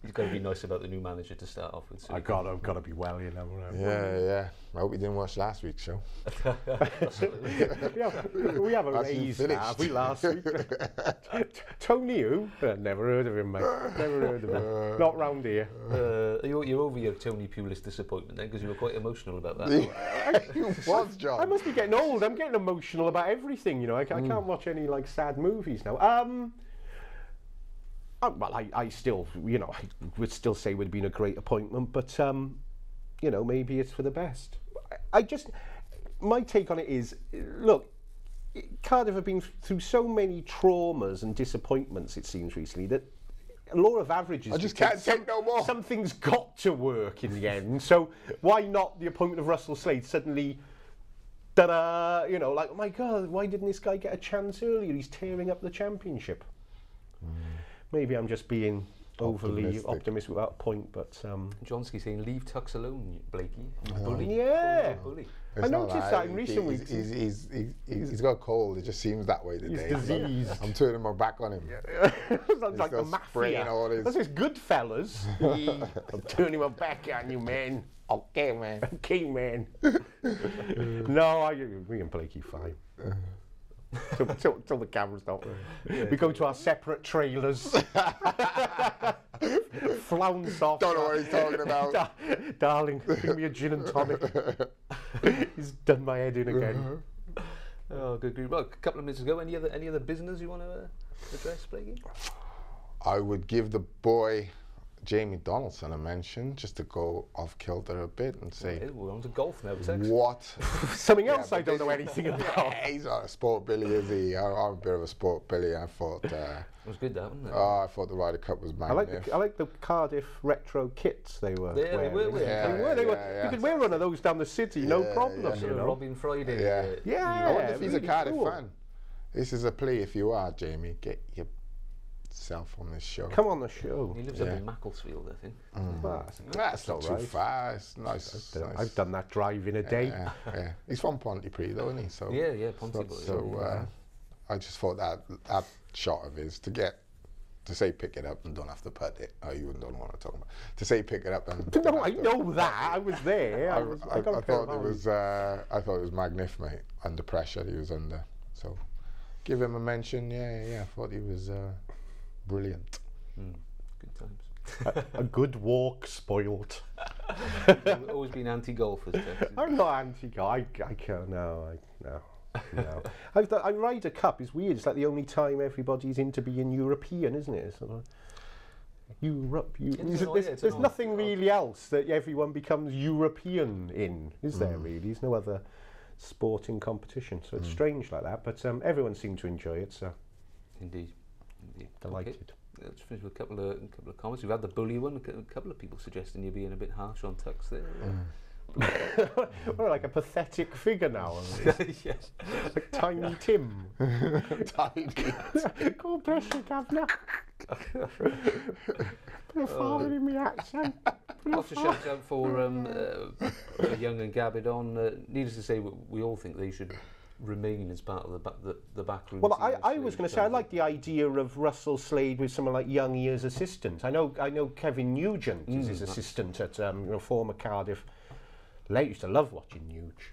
You've got to be nice about the new manager to start off with. So I've got to be well, you know. Yeah. I hope you didn't watch last week's show. we have a raise now. We last week. Tony who? Never heard of him, mate. Never heard of him. Not round here. You're over your Tony Pulis disappointment then, because you were quite emotional about that. You was, John. I must be getting old. I'm getting emotional about everything, you know. I can't watch any sad movies now. Well, I still, you know, I would still say it would have been a great appointment, but, you know, maybe it's for the best. My take on it is, look, Cardiff have been through so many traumas and disappointments, it seems, recently, that a law of averages. I just can't take no more. Something's got to work in the end. So why not the appointment of Russell Slade suddenly, ta-da, you know, like, oh my God, why didn't this guy get a chance earlier? He's tearing up the Championship. Maybe I'm just being overly optimistic without a point, but... Johnsky saying, leave Tux alone, Blakey. Bully. Yeah. Bully. I noticed that in recent weeks. He's got a cold. It just seems that way today. He's diseased. I'm turning my back on him. Sounds like the mafia. That's his good fellas. I'm turning my back on you, man. Okay, man. Okay, man. No, me and Blakey fine. Till the cameras don't. Yeah. We go to our separate trailers. Flounce off. Don't know what he's talking about. Darling, give me a gin and tonic. He's done my head in again. Oh, good. Well, a couple of minutes ago, any other business you want to address, Blakey? I would give the boy Jamie Donaldson a mention, just to go off kilter a bit and say, okay, we're on to golf now. What? Something else I don't know anything about. Yeah, he's not a sport Billy, is he? I'm a bit of a sport Billy. I thought. It was good, that, wasn't it? I thought the Ryder Cup was magnificent. I like the Cardiff retro kits they were wearing. They were. You could wear one of those down the city, no problem. You know? Robin Friday. Yeah. I wonder if he's a Cardiff fan. This is a plea. If you are, Jamie, get yourself on this show. Come on the show. He lives up in Macclesfield, I think. That's not too far. It's nice. I've done that drive in a day. Yeah. He's from Pontypridd, though, isn't he? So yeah, Pontypridd. So I just thought that shot of his to say pick it up and don't have to putt it. Oh, you don't know what I'm talking about. To say pick it up and no, I know that. I was there. I thought it was magnificent, mate. Under pressure, he was under. So give him a mention. Yeah. I thought he was brilliant. Good times. A good walk spoilt. You've always been anti-golfers. I'm not anti-golf. I can't. No. I Ryder Cup is weird. It's like the only time everybody's into being European, isn't it? Sort of Europe. There's nothing really else that everyone becomes European in, is there? Really, there's no other sporting competition, so it's strange like that. But everyone seemed to enjoy it. So indeed. Delighted. Okay. Let's finish with a couple of comments. We've had the bully one. A couple of people suggesting you're being a bit harsh on Tux there. We're like a pathetic figure now. Yes. Like Tiny Tim. Tiny. God bless you, Governor. Put a forward in my accent. Lots of shouts out for Young and Gabbidon. Needless to say, we all think they should remain as part of the backroom. Well, I was going to say I like the idea of Russell Slade with someone like Youngie as assistant. I know Kevin Nugent is his assistant at former Cardiff. I used to love watching Nuge.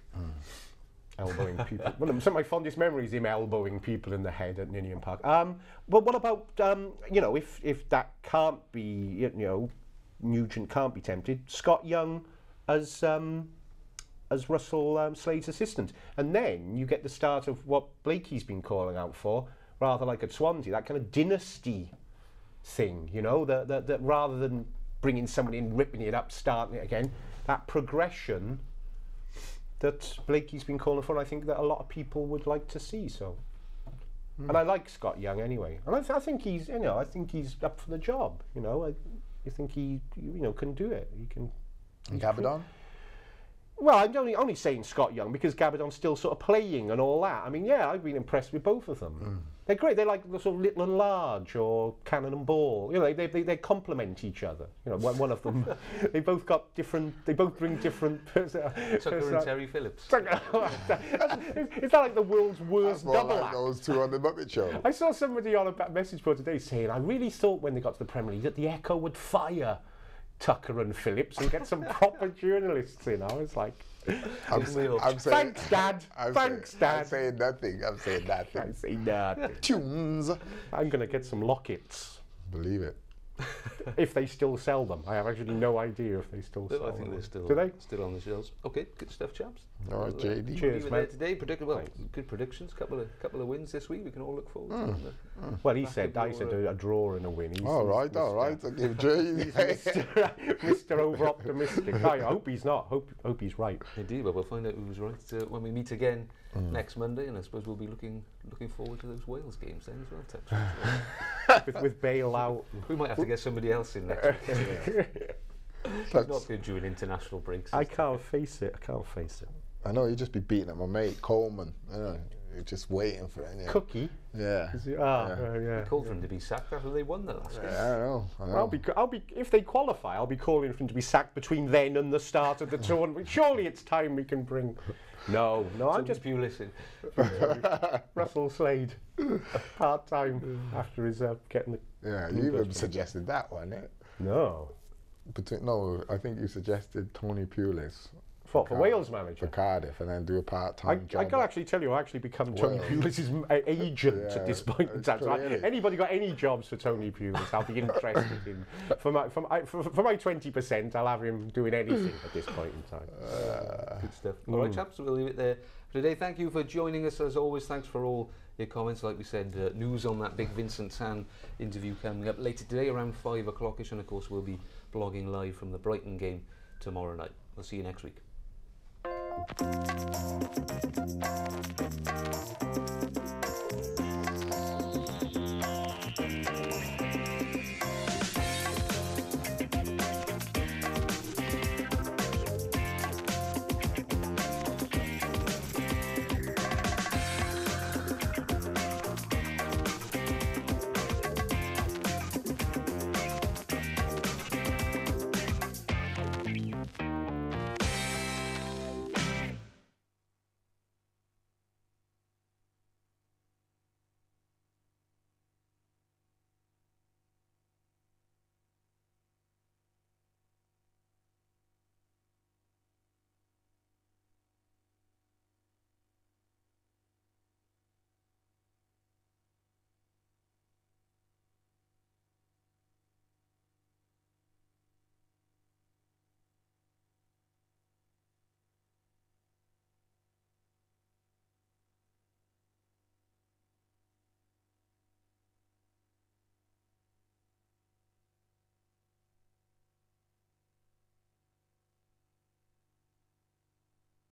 Elbowing people. One of some of my fondest memories, him elbowing people in the head at Ninian Park. But what about if that can't be, Nugent can't be tempted, Scott Young as Russell Slade's assistant, and then you get the start of what Blakey's been calling out for, rather like at Swansea, that kind of dynasty thing, that rather than bringing someone in, ripping it up, starting it again, that progression that Blakey's been calling for, and I think that a lot of people would like to see. So, and I like Scott Young anyway, and I think he's, I think he's up for the job. I think he, can do it. He can. And Gabbidon? Well, I'm only saying Scott Young because Gabbidon's still sort of playing and all that. I mean, yeah, I've been impressed with both of them. They're great. They're like sort of Little and Large or Cannon and Ball. They complement each other. One of them, they both got different. They both bring different. Tucker and Terry Phillips. Is that like the world's worst double like act? Those two on the Muppet Show. I saw somebody on a message board today saying, I really thought when they got to the Premier League that the Echo would fire Tucker and Phillips and get some proper journalists in. I was like, I'm saying, thanks, Dad. Thanks, Dad. I'm saying nothing. I say nothing. Tunes. I'm going to get some lockets. Believe it. if they still sell them. I have actually no idea if they still sell them. I think they're still, Do they? still on the shelves. Okay, good stuff, chaps. All right, JD. Cheers, mate. Today, good predictions. Couple of wins this week. We can all look forward to them. Well, I said a draw and a win. All right. I'll give JD. Mr. Over-optimistic. I hope he's not. Hope he's right. Indeed, but we'll find out who's right when we meet again next Monday, and I suppose we'll be looking forward to those Wales games then as well. with Bale out. We might have to get somebody else in next week. He's not good during international breaks. I can't face it. I know, you'd just be beating at my mate Coleman. You're just waiting for it. Yeah. Cookie. Yeah. Yeah. They called for him to be sacked after they won the last game. Yeah, I know. I'll be. If they qualify, I'll be calling for him to be sacked between then and the start of the tournament. Surely it's time we can bring. No, I'm just Pulis in. Russell Slade, part time after his getting the. Yeah, you even suggested that one, eh? No. I think you suggested Tony Pulis. For Wales manager? For Cardiff, and then do a part-time job. I can actually tell you, I actually become Tony Pulis' agent at this point in time. So anybody got any jobs for Tony Pulis, I'll be interested in. For my 20%, I'll have him doing anything at this point in time. Good stuff. All right, chaps, we'll leave it there for today. Thank you for joining us, as always. Thanks for all your comments. Like we said, news on that big Vincent Tan interview coming up later today around 5 o'clock-ish, and of course we'll be blogging live from the Brighton game tomorrow night. We'll see you next week.